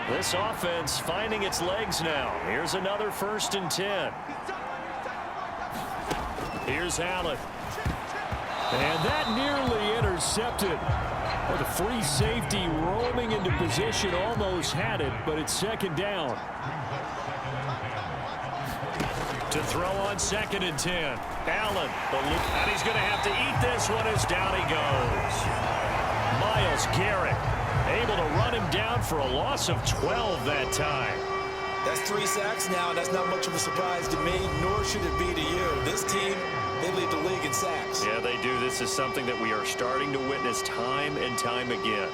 This offense finding its legs now. Here's another 1st and 10. Here's Allen. And that nearly intercepted. Well, the free safety roaming into position almost had it, but it's 2nd down. To throw on 2nd and 10. Allen, and he's going to have to eat this one as down he goes. Myles Garrett able to run him down for a loss of 12 that time. That's 3 sacks now, and that's not much of a surprise to me, nor should it be to you. This team, they lead the league in sacks. Yeah, they do. This is something that we are starting to witness time and time again.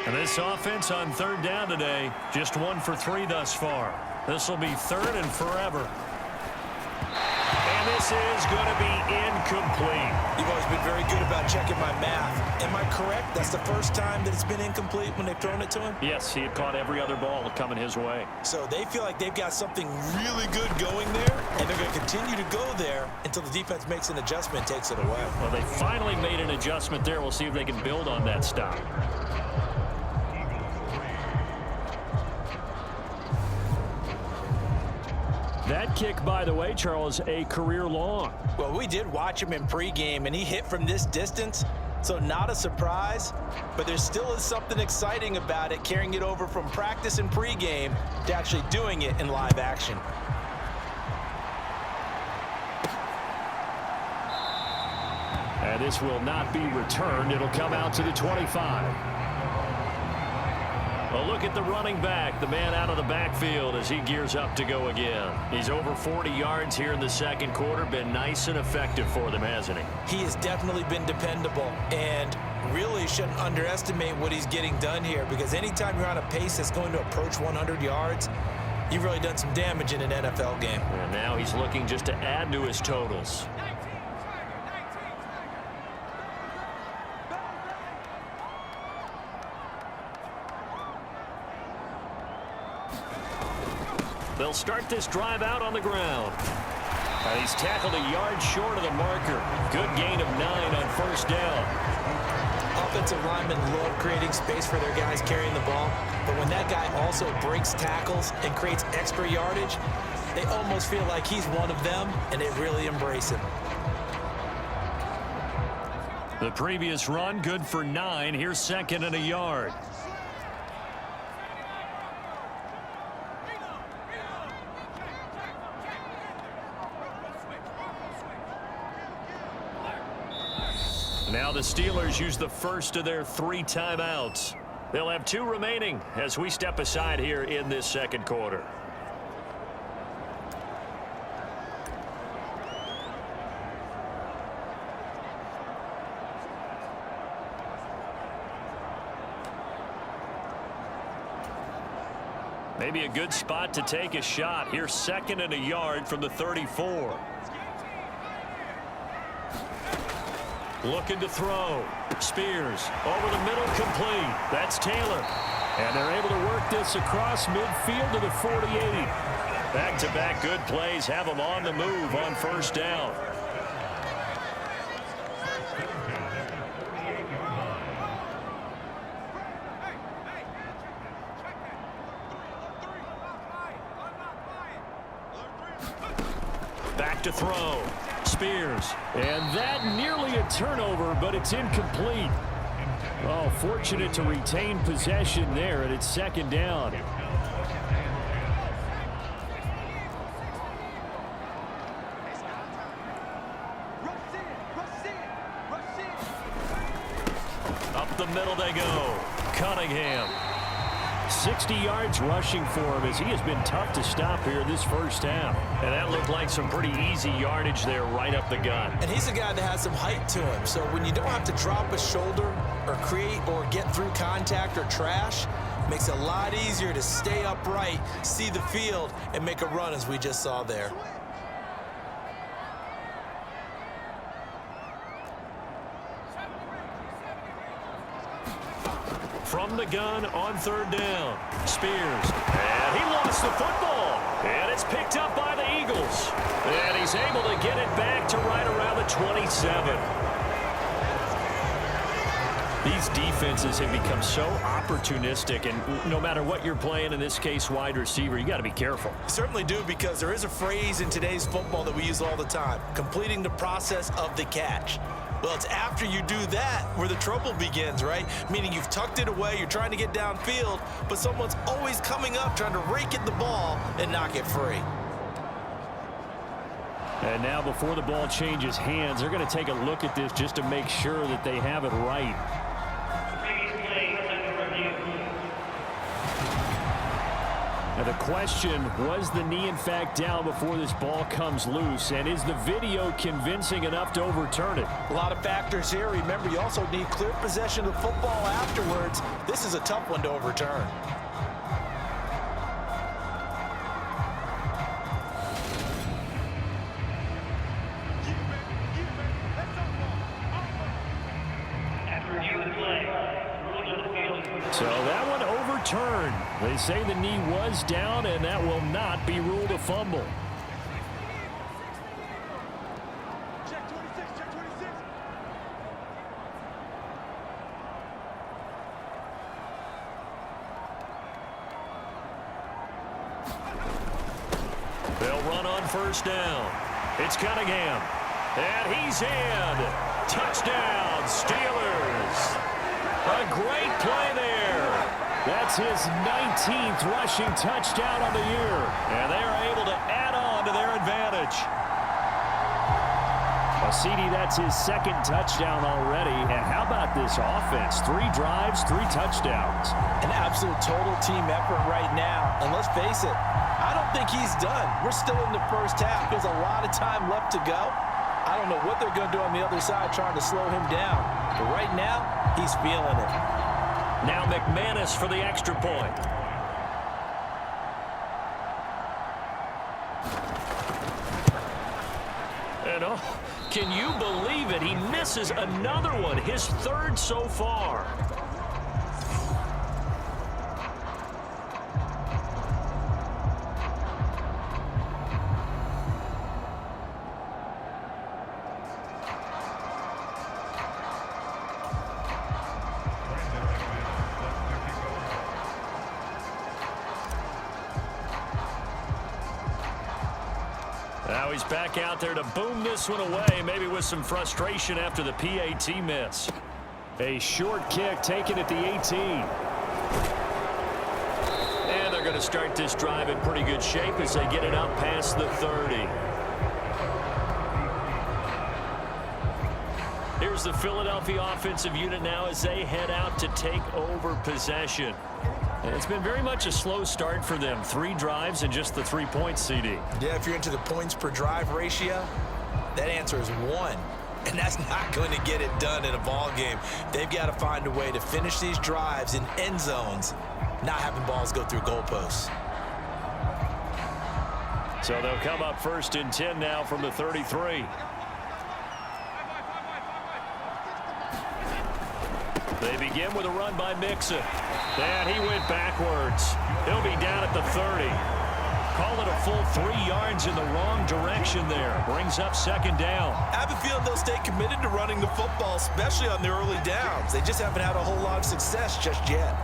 And this offense on 3rd down today, just 1 for 3 thus far. This will be 3rd and forever. And this is going to be incomplete. You've always been very good about checking my math. Am I correct? That's the first time that it's been incomplete when they've thrown it to him? Yes, he had caught every other ball coming his way. So they feel like they've got something really good going there, and they're going to continue to go there until the defense makes an adjustment and takes it away. Well, they finally made an adjustment there. We'll see if they can build on that stop. That kick, by the way, Charles, a career long. Well, we did watch him in pregame, and he hit from this distance, so not a surprise. But there still is something exciting about it, carrying it over from practice and pregame to actually doing it in live action. And this will not be returned. It'll come out to the 25. A look at the running back, the man out of the backfield as he gears up to go again. He's over 40 yards here in the 2nd quarter. Been nice and effective for them, hasn't he? He has definitely been dependable, and really shouldn't underestimate what he's getting done here, because anytime you're on a pace that's going to approach 100 yards, you've really done some damage in an NFL game. And now he's looking just to add to his totals. They'll start this drive out on the ground. He's tackled a yard short of the marker. Good gain of 9 on 1st down. Offensive linemen love creating space for their guys carrying the ball, but when that guy also breaks tackles and creates extra yardage, they almost feel like he's one of them, and they really embrace him. The previous run good for 9. Here's 2nd and a yard. Now the Steelers use the first of their 3 timeouts. They'll have 2 remaining as we step aside here in this 2nd quarter. Maybe a good spot to take a shot. Here's 2nd and a yard from the 34. Looking to throw. Spears over the middle, complete. That's Taylor. And they're able to work this across midfield to the 48. Back-to-back good plays have them on the move on 1st down. Back to throw. Spears. And that nearly a turnover, but it's incomplete. Oh, fortunate to retain possession there, and it's 2nd down. Up the middle they go. Cunningham. 60 yards rushing for him as he has been tough to stop here this 1st half. And that looked like some pretty easy yardage there right up the gut. And he's a guy that has some height to him, so when you don't have to drop a shoulder or create or get through contact or trash, makes it a lot easier to stay upright, see the field, and make a run as we just saw there. From the gun on 3rd down. Spears. And he lost the football. And it's picked up by the Eagles. And he's able to get it back to right around 27. These defenses have become so opportunistic, and no matter what you're playing, in this case wide receiver, you got to be careful. You certainly do, because there is a phrase in today's football that we use all the time: completing the process of the catch. Well, it's after you do that where the trouble begins, right? Meaning you've tucked it away, you're trying to get downfield, but someone's always coming up trying to rake at the ball and knock it free. And now before the ball changes hands, they're going to take a look at this just to make sure that they have it right. Now the question, was the knee in fact down before this ball comes loose? And is the video convincing enough to overturn it? A lot of factors here. Remember, you also need clear possession of the football afterwards. This is a tough one to overturn. So that one overturned. They say the knee was down, and that will not be ruled a fumble. Check 26, check 26. They'll run on first down. It's Cunningham. And he's in. Touchdown, Steelers. A great play there. That's his 19th rushing touchdown on the year. And they are able to add on to their advantage. Well, CD, that's his second touchdown already. And how about this offense? 3 drives, 3 touchdowns. An absolute total team effort right now. And let's face it, I don't think he's done. We're still in the first half. There's a lot of time left to go. I don't know what they're going to do on the other side trying to slow him down. But right now, he's feeling it. Now McManus for the extra point. And oh, can you believe it? He misses another one, his 3rd so far. Now he's back out there to boom this one away, maybe with some frustration after the PAT miss. A short kick taken at the 18. And they're going to start this drive in pretty good shape as they get it up past the 30. Here's the Philadelphia offensive unit now as they head out to take over possession. It's been very much a slow start for them. 3 drives and just the 3 points, CD. Yeah, if you're into the points per drive ratio, that answer is 1. And that's not going to get it done in a ball game. They've got to find a way to finish these drives in end zones, not having balls go through goalposts. So they'll come up 1st and 10 now from the 33. They begin with a run by Mixon. And he went backwards. He'll be down at the 30. Call it a full 3 yards in the wrong direction there. Brings up 2nd down. I have a feeling they'll stay committed to running the football, especially on the early downs. They just haven't had a whole lot of success just yet.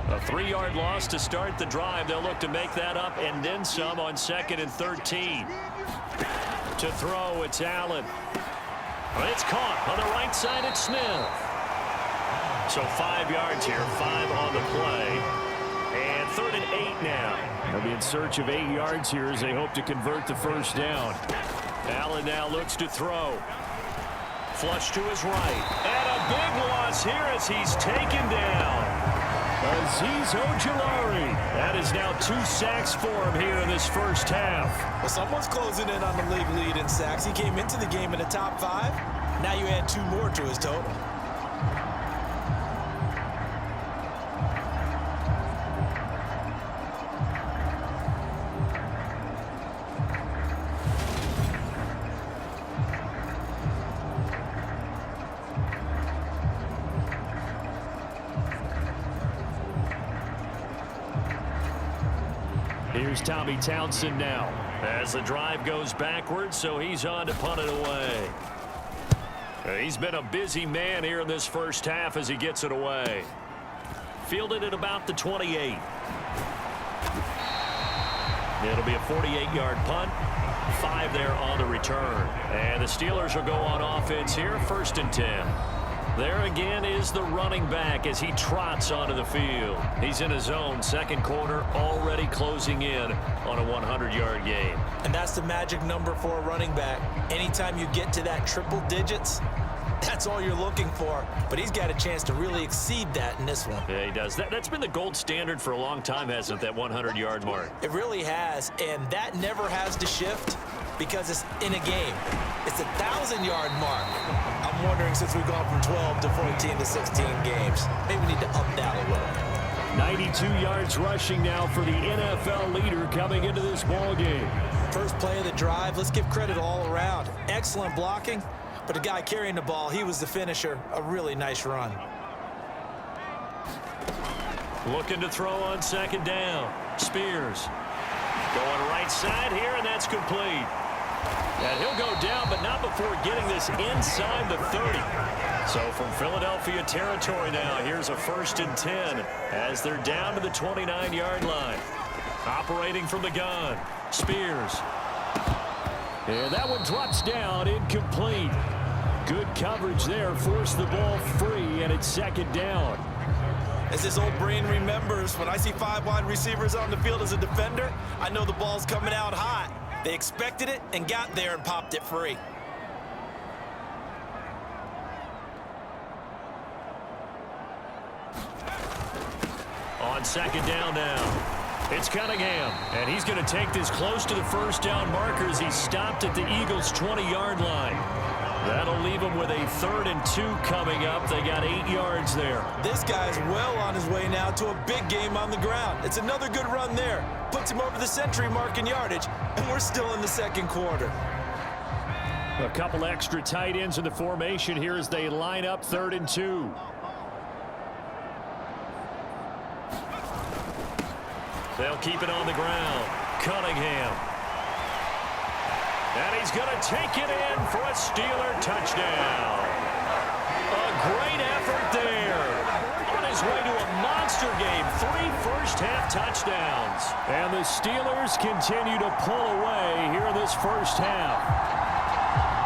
A 3-yard loss to start the drive. They'll look to make that up and then some on 2nd and 13. To throw, it's Allen. It's caught on the right side. It's Smith. So 5 yards here, 5 on the play. And 3rd and 8 now. They'll be in search of 8 yards here as they hope to convert the 1st down. Allen now looks to throw. Flush to his right. And a big loss here as he's taken down. Azeez Ojulari. That is now 2 sacks for him here in this first half. Well, someone's closing in on the league lead in sacks. He came into the game in the top 5. Now you add 2 more to his total. Here's Tommy Townsend now. As the drive goes backwards, so he's on to punt it away. He's been a busy man here in this first half as he gets it away. Fielded at about the 28. It'll be a 48-yard punt. 5 there on the return. And the Steelers will go on offense here, 1st and 10. There again is the running back as he trots onto the field. He's in his zone, second quarter, already closing in on a 100-yard game. And that's the magic number for a running back. Anytime you get to that triple digits, that's all you're looking for. But he's got a chance to really exceed that in this one. Yeah, he does. That's been the gold standard for a long time, hasn't it, that 100-yard mark? It really has, and that never has to shift because it's in a game. It's a 1,000-yard mark. I'm wondering, since we've gone from 12 to 14 to 16 games, maybe we need to up that a little. 92 yards rushing now for the NFL leader coming into this ball game. First play of the drive, let's give credit all around. Excellent blocking, but the guy carrying the ball, he was the finisher. A really nice run. Looking to throw on 2nd down. Spears going right side here, and that's complete. And he'll go down, but not before getting this inside the 30. So from Philadelphia territory now, here's a 1st and 10 as they're down to the 29-yard line. Operating from the gun, Spears. And that one drops down, incomplete. Good coverage there, forced the ball free, and it's 2nd down. As this old brain remembers, when I see 5 wide receivers on the field as a defender, I know the ball's coming out hot. They expected it and got there and popped it free. On 2nd down now, it's Cunningham, and he's going to take this close to the 1st down marker as he stopped at the Eagles' 20-yard line. That'll leave him with a 3rd and 2 coming up. They got 8 yards there. This guy's well on his way now to a big game on the ground. It's another good run there. Puts him over the century mark in yardage, and we're still in the 2nd quarter. A couple extra tight ends in the formation here as they line up 3rd and 2. They'll keep it on the ground. Cunningham. And he's going to take it in for a Steeler touchdown. A great effort there. On his way to a monster game. 3 first-half touchdowns. And the Steelers continue to pull away here in this first half.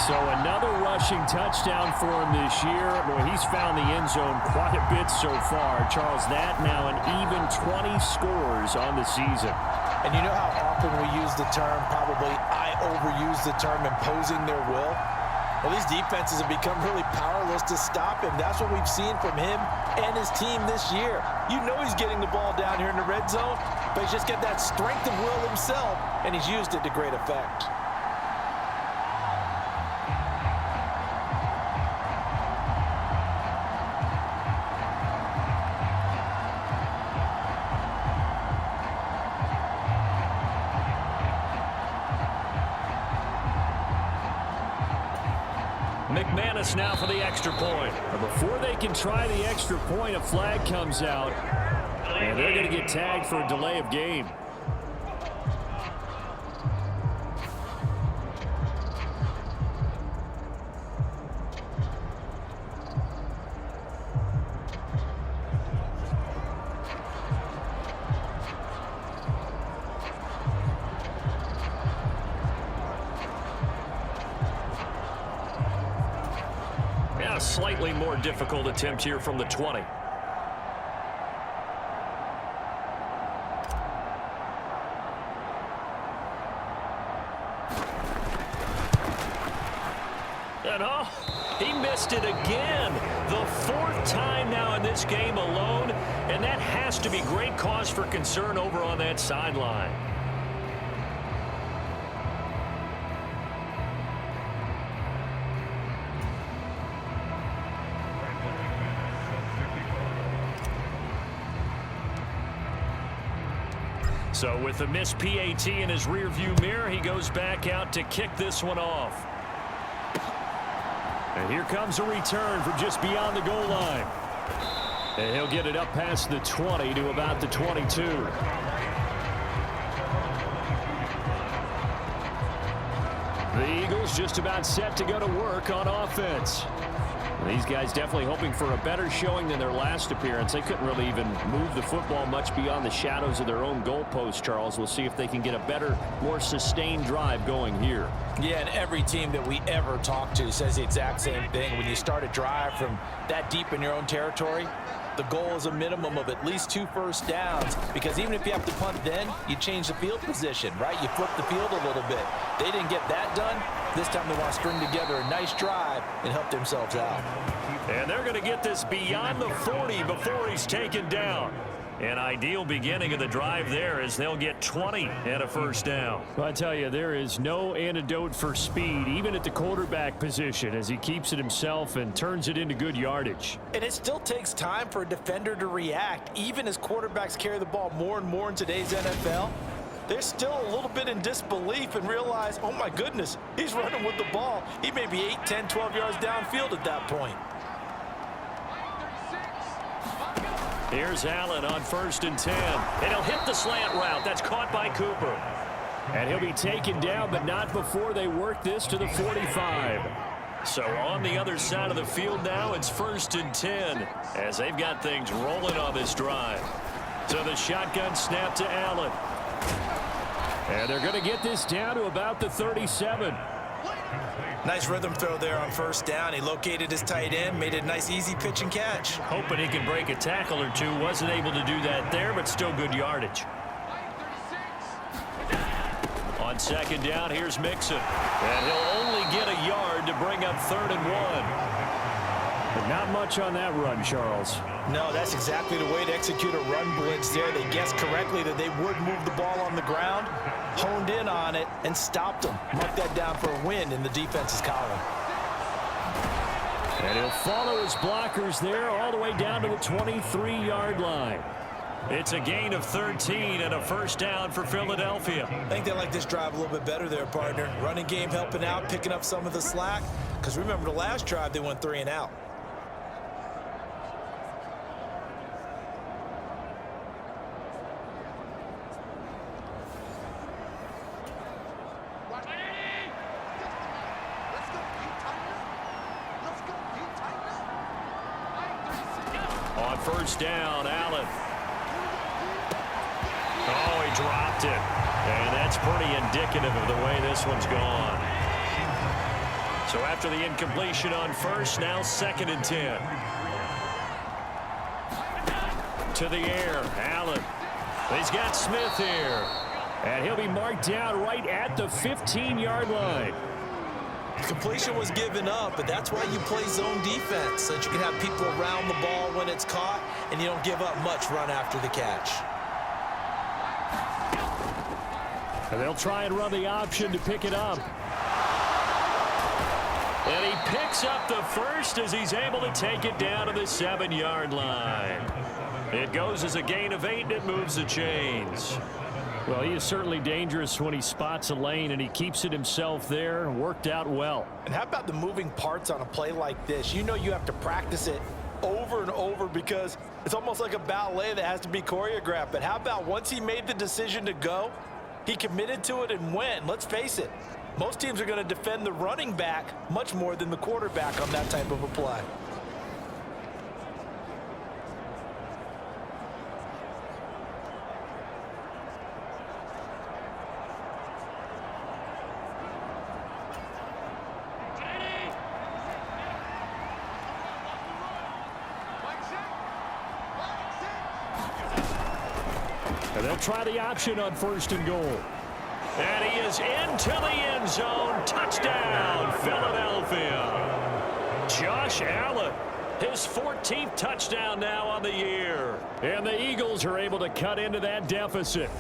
So another rushing touchdown for him this year. Boy, he's found the end zone quite a bit so far. Charles, that now an even 20 scores on the season. And you know how often we use the term, probably I overuse the term, imposing their will? Well, these defenses have become really powerless to stop him. That's what we've seen from him and his team this year. You know he's getting the ball down here in the red zone, but he's just got that strength of will himself, and he's used it to great effect. McManus now for the extra point. Before they can try the extra point, a flag comes out, and they're going to get tagged for a delay of game. Slightly more difficult attempt here from the 20. And he missed it again. The 4th time now in this game alone, and that has to be great cause for concern over on that sideline. So with the missed PAT in his rearview mirror, he goes back out to kick this one off. And here comes a return from just beyond the goal line. And he'll get it up past the 20 to about the 22. The Eagles just about set to go to work on offense. These guys definitely hoping for a better showing than their last appearance. They couldn't really even move the football much beyond the shadows of their own goalpost, Charles. We'll see if they can get a better, more sustained drive going here. Yeah, and every team that we ever talk to says the exact same thing. When you start a drive from that deep in your own territory, the goal is a minimum of at least 2 first downs, because even if you have to punt then, you change the field position, right? You flip the field a little bit. They didn't get that done. This time they want to string together a nice drive and help themselves out. And they're going to get this beyond the 40 before he's taken down. An ideal beginning of the drive there as they'll get 20 and a first down. Well, I tell you, there is no antidote for speed, even at the quarterback position, as he keeps it himself and turns it into good yardage. And it still takes time for a defender to react, even as quarterbacks carry the ball more and more in today's NFL. They're still a little bit in disbelief and realize, oh my goodness, he's running with the ball. He may be 8, 10, 12 yards downfield at that point. Here's Allen on 1st and 10. And he'll hit the slant route. That's caught by Cooper. And he'll be taken down, but not before they work this to the 45. So on the other side of the field now, it's 1st and 10 as they've got things rolling on this drive. So the shotgun snap to Allen. And they're going to get this down to about the 37. Nice rhythm throw there on 1st down. He located his tight end, made it a nice easy pitch and catch. Hoping he can break a tackle or two. Wasn't able to do that there, but still good yardage. On 2nd down, here's Mixon. And he'll only get a yard to bring up 3rd and 1. But not much on that run, Charles. No, that's exactly the way to execute a run blitz there. They guessed correctly that they would move the ball on the ground, honed in on it, and stopped them. Mark that down for a win in the defense's column. And he'll follow his blockers there all the way down to the 23-yard line. It's a gain of 13 and a first down for Philadelphia. I think they like this drive a little bit better there, partner. Running game helping out, picking up some of the slack. Because remember, the last drive, they went 3 and out. On 1st down, Allen. Oh, he dropped it. And that's pretty indicative of the way this one's gone. So after the incompletion on 1st, now 2nd and 10. To the air, Allen. He's got Smith here. And he'll be marked down right at the 15-yard line. Completion was given up, but that's why you play zone defense, so that you can have people around the ball when it's caught, and you don't give up much run after the catch. And they'll try and run the option to pick it up. And he picks up the first as he's able to take it down to the 7-yard line. It goes as a gain of 8, and it moves the chains. Well, he is certainly dangerous when he spots a lane, and he keeps it himself there. Worked out well. And how about the moving parts on a play like this? You know you have to practice it over and over because it's almost like a ballet that has to be choreographed. But how about once he made the decision to go, he committed to it and went. Let's face it, most teams are going to defend the running back much more than the quarterback on that type of a play. And they'll try the option on 1st and goal. And he is into the end zone. Touchdown, Philadelphia. Josh Allen, his 14th touchdown now on the year. And the Eagles are able to cut into that deficit.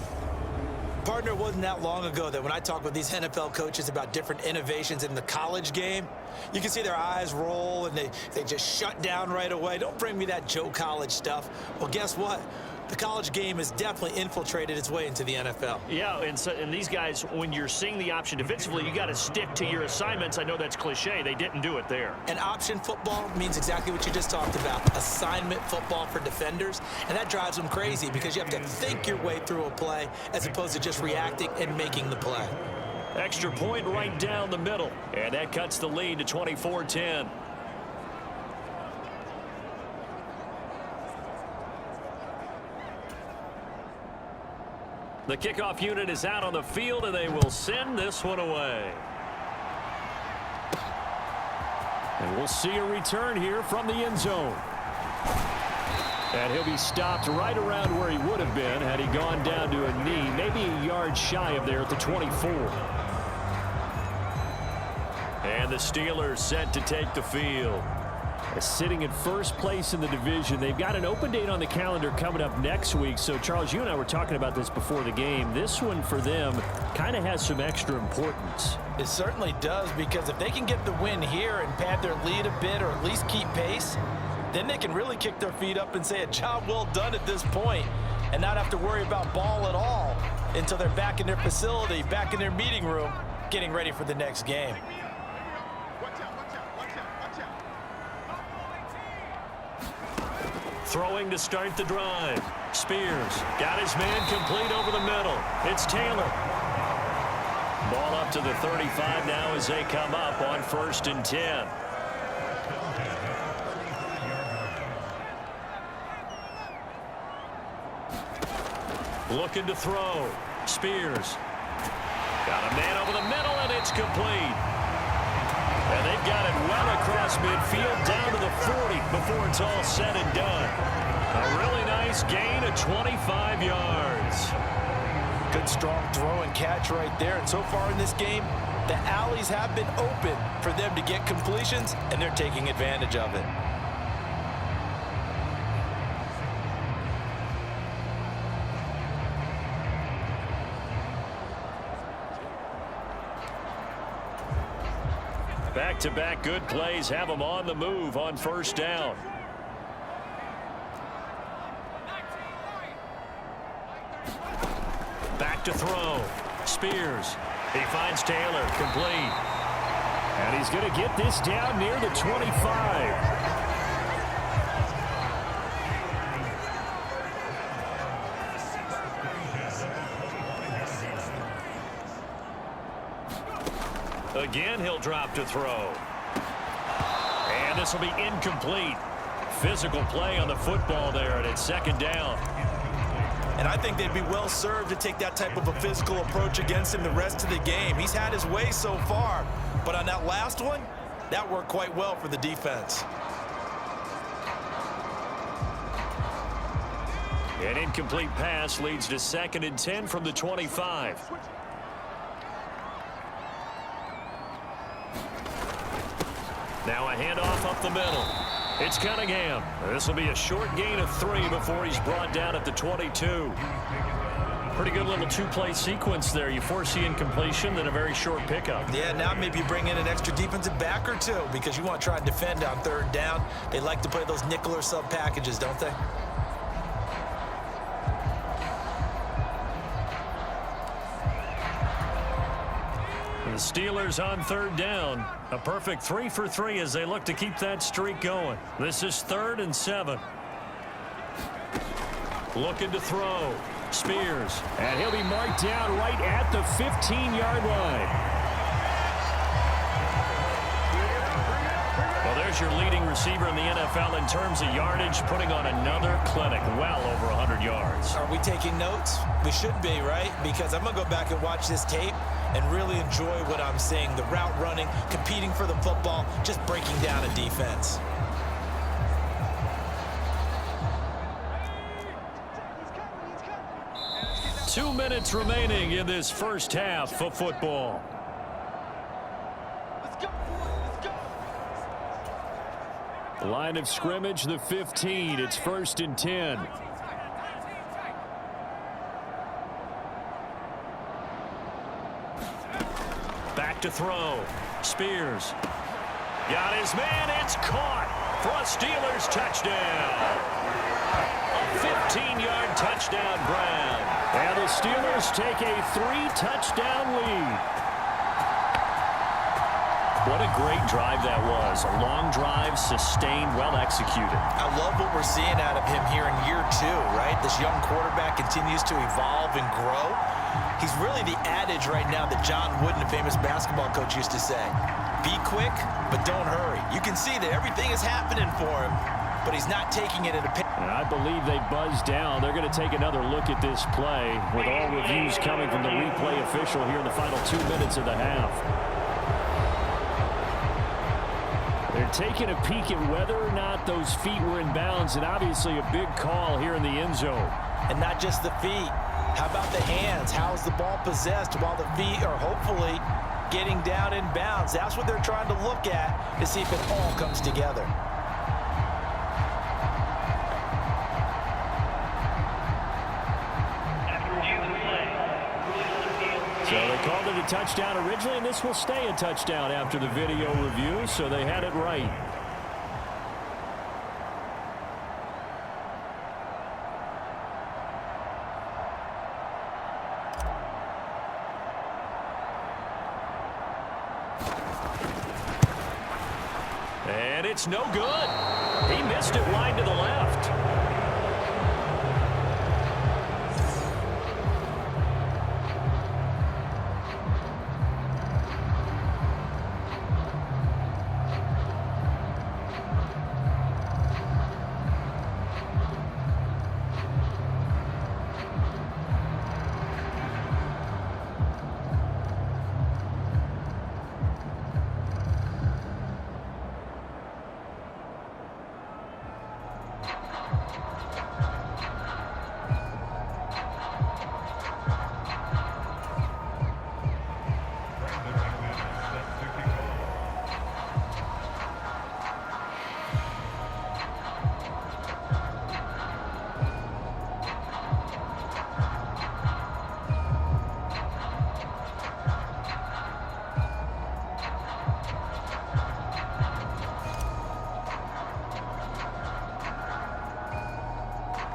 Partner, it wasn't that long ago that when I talk with these NFL coaches about different innovations in the college game, you can see their eyes roll and they just shut down right away. Don't bring me that Joe College stuff. Well, guess what? The college game has definitely infiltrated its way into the NFL. Yeah, and these guys, when you're seeing the option defensively, you got to stick to your assignments. I know that's cliche. They didn't do it there. And option football means exactly what you just talked about, assignment football for defenders. And that drives them crazy because you have to think your way through a play as opposed to just reacting and making the play. Extra point right down the middle. And that cuts the lead to 24-10. The kickoff unit is out on the field, and they will send this one away. And we'll see a return here from the end zone. And he'll be stopped right around where he would have been had he gone down to a knee, maybe a yard shy of there at the 24. And the Steelers set to take the field. Sitting in first place in the division. They've got an open date on the calendar coming up next week. So, Charles, you and I were talking about this before the game. This one for them kind of has some extra importance. It certainly does, because if they can get the win here and pad their lead a bit or at least keep pace, then they can really kick their feet up and say a job well done at this point and not have to worry about ball at all until they're back in their facility, back in their meeting room, getting ready for the next game. Throwing to start the drive. Spears got his man complete over the middle. It's Taylor. Ball up to the 35 now as they come up on 1st and 10. Looking to throw. Spears. Got a man over the middle, and it's complete. And they've got it well across midfield down to the 40 before it's all said and done. A really nice gain of 25 yards. Good strong throw and catch right there. And so far in this game, the alleys have been open for them to get completions, and they're taking advantage of it. Back-to-back good plays have them on the move on 1st down. Back to throw. Spears. He finds Taylor. Complete. And he's going to get this down near the 25. Again, he'll drop to throw. And this will be incomplete. Physical play on the football there, and it's 2nd down. And I think they'd be well served to take that type of a physical approach against him the rest of the game. He's had his way so far, but on that last one, that worked quite well for the defense. An incomplete pass leads to 2nd and 10 from the 25. Now a handoff up the middle. It's Cunningham. This will be a short gain of 3 before he's brought down at the 22. Pretty good little two-play sequence there. You force the incompletion, then a very short pickup. Yeah, now maybe you bring in an extra defensive back or two because you want to try and defend on 3rd down. They like to play those nickel or sub packages, don't they? The Steelers on 3rd down. A perfect 3 for 3 as they look to keep that streak going. This is 3rd and 7. Looking to throw. Spears. And he'll be marked down right at the 15-yard line. Well, there's your leading receiver in the NFL in terms of yardage, putting on another clinic, well over 100 yards. Are we taking notes? We should be, right? Because I'm going to go back and watch this tape and really enjoy what I'm seeing. The route running, competing for the football, just breaking down a defense. Two minutes remaining in this first half of football. Line of scrimmage, the 15. It's 1st and 10. Back to throw. Spears. Got his man. It's caught for a Steelers touchdown. A 15-yard touchdown grab. And the Steelers take a 3-touchdown lead. What a great drive that was. A long drive, sustained, well executed. I love what we're seeing out of him here in year 2, right? This young quarterback continues to evolve and grow. He's really the adage right now that John Wooden, a famous basketball coach, used to say. Be quick, but don't hurry. You can see that everything is happening for him, but he's not taking it at a pace. I believe they buzzed down. They're going to take another look at this play with all reviews coming from the replay official here in the final 2 minutes of the half. They're taking a peek at whether or not those feet were in bounds, and obviously a big call here in the end zone. And not just the feet. How about the hands? How's the ball possessed while the feet are hopefully getting down in bounds? That's what they're trying to look at to see if it all comes together. So they called it a touchdown originally, and this will stay a touchdown after the video review, so they had it right. And it's no good. He missed it wide to the left.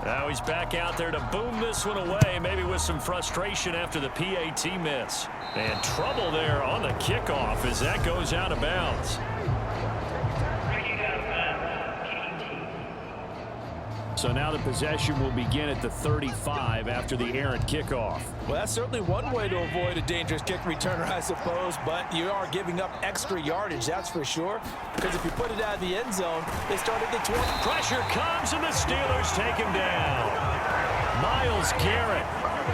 Now he's back out there to boom this one away, maybe with some frustration after the PAT miss. And trouble there on the kickoff as that goes out of bounds. So now the possession will begin at the 35 after the errant kickoff. Well, that's certainly one way to avoid a dangerous kick returner, I suppose, but you are giving up extra yardage, that's for sure, because if you put it out of the end zone, they start at the 20. Pressure comes, and the Steelers take him down. Myles Garrett.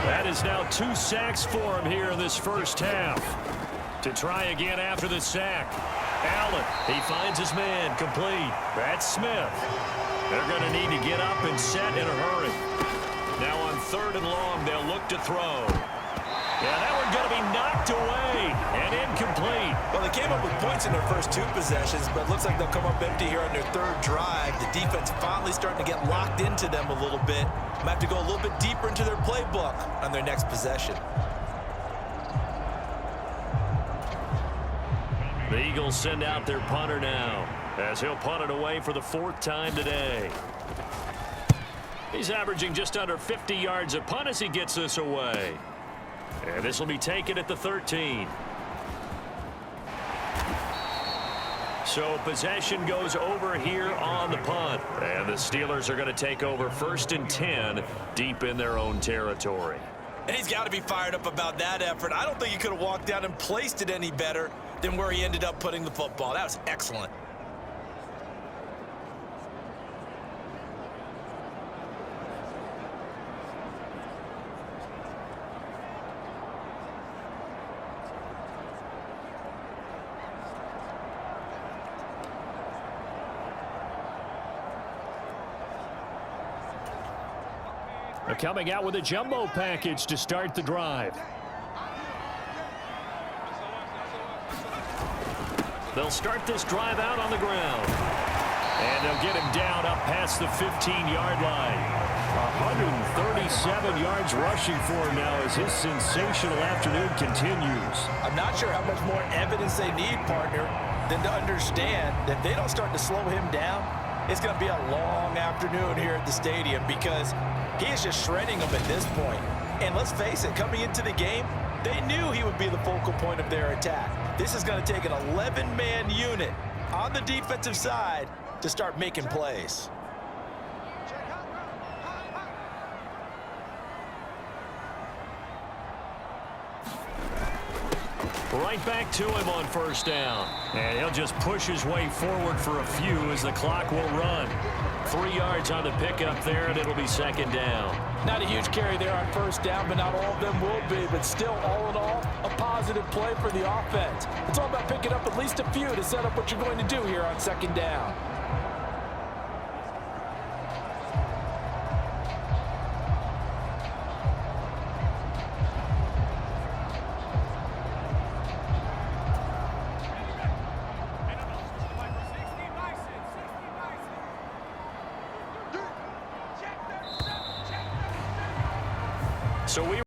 That is now 2 sacks for him here in this first half. To try again after the sack. Allen, he finds his man, complete. That's Smith. They're going to need to get up and set in a hurry. Now on 3rd and long, they'll look to throw. Yeah, that one's going to be knocked away and incomplete. Well, they came up with points in their first 2 possessions, but it looks like they'll come up empty here on their 3rd drive. The defense finally starting to get locked into them a little bit. Might have to go a little bit deeper into their playbook on their next possession. The Eagles send out their punter now, as he'll punt it away for the 4th time today. He's averaging just under 50 yards a punt as he gets this away. And this will be taken at the 13. So possession goes over here on the punt. And the Steelers are going to take over 1st and 10 deep in their own territory. And he's got to be fired up about that effort. I don't think he could have walked down and placed it any better than where he ended up putting the football. That was excellent. They're coming out with a jumbo package to start the drive. They'll start this drive out on the ground. And they'll get him down up past the 15-yard line. 137 yards rushing for him now as his sensational afternoon continues. I'm not sure how much more evidence they need, partner, than to understand that if they don't start to slow him down, it's going to be a long afternoon here at the stadium because he is just shredding them at this point. And let's face it, coming into the game, they knew he would be the focal point of their attack. This is going to take an 11-man unit on the defensive side to start making plays. Right back to him on first down. And he'll just push his way forward for a few as the clock will run. 3 yards on the pickup there, and it'll be second down. Not a huge carry there on first down, but not all of them will be. But still, all in all, a positive play for the offense. It's all about picking up at least a few to set up what you're going to do here on second down. So we